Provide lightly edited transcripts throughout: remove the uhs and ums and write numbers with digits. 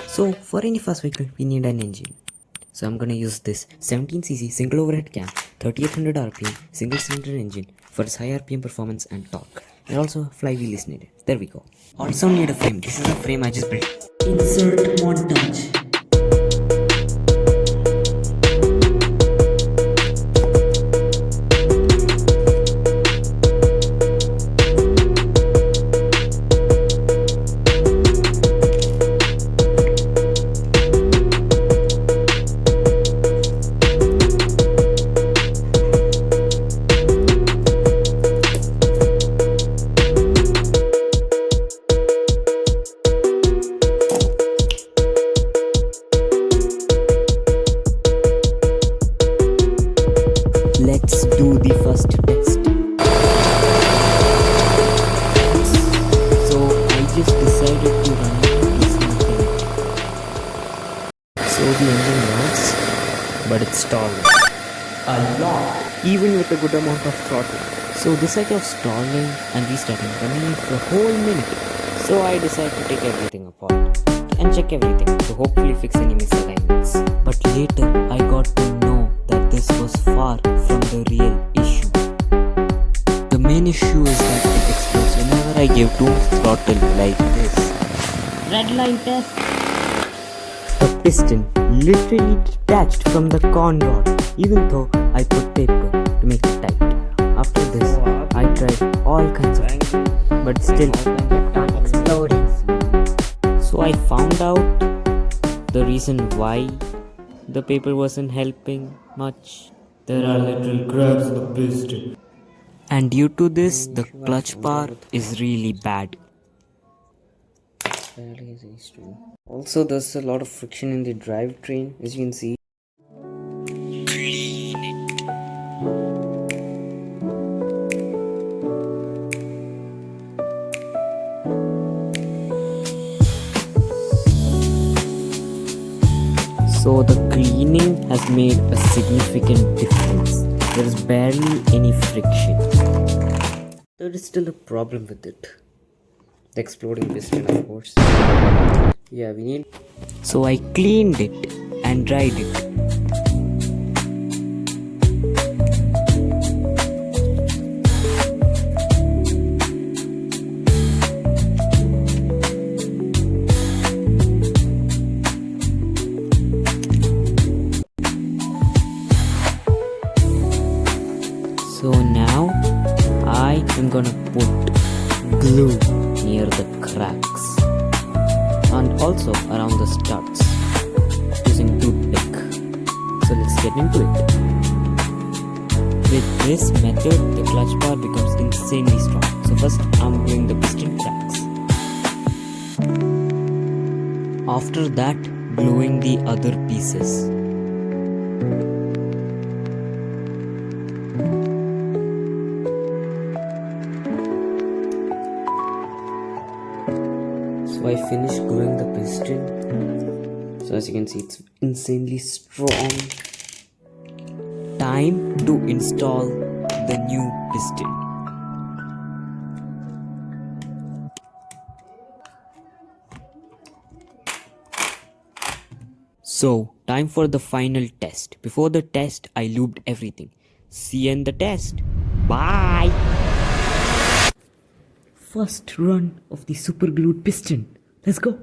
So for any fast vehicle we need an engine. So I'm gonna use this 17cc single overhead cam 3800 rpm single cylinder engine for its high rpm performance and torque. And also a flywheel is needed. There we go. Also need a frame. This is a frame I just built. Insert montage. Let's do the first test. So I just decided to run this mechanic. So the engine runs, but it's stalling a lot, even with a good amount of throttle. So this cycle of stalling and restarting running for a whole minute. So I decided to take everything apart and check everything to hopefully fix any misalignments. But later I got to know that this was far from the real issue. The main issue is that it explodes whenever I give too much throttle like this. Red line test. The piston literally detached from the con rod, even though I put paper to make it tight. After this, I tried all kinds of things, but still kept on exploding. So I found out the reason why the paper wasn't helping much. There are literal cracks in the piston. And due to this, the clutch power is really bad. Also, there's a lot of friction in the drivetrain, as you can see. So the cleaning has made a significant difference. There is barely any friction. There is still a problem with it. The exploding piston, of course. Yeah, we need. So I cleaned it and dried it. So now I am gonna put glue near the cracks and also around the studs using toothpick. So let's get into it. With this method, the clutch bar becomes insanely strong. So first I'm gluing the piston cracks. After that, gluing the other pieces. So I finished gluing the piston. So as you can see, it's insanely strong. Time to install the new piston. So time for the final test. Before the test, I lubed everything. See you in the test. Bye. First run of the super glued piston. Let's go.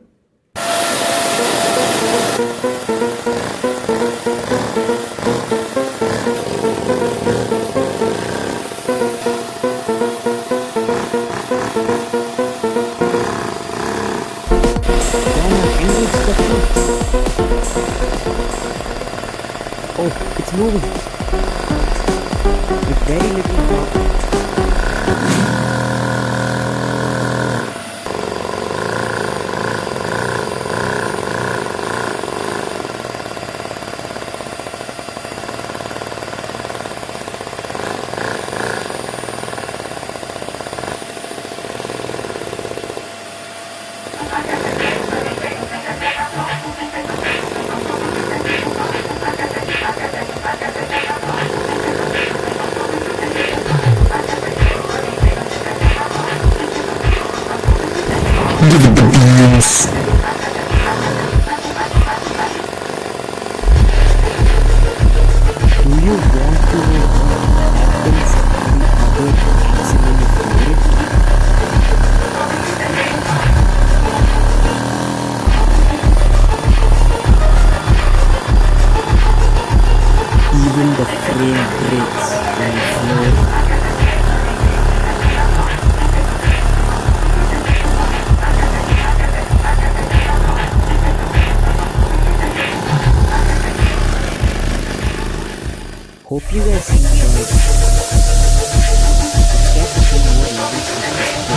Oh, it's moving. With very little throttle. Hope you guys enjoyed. Subscribe to see more levels of this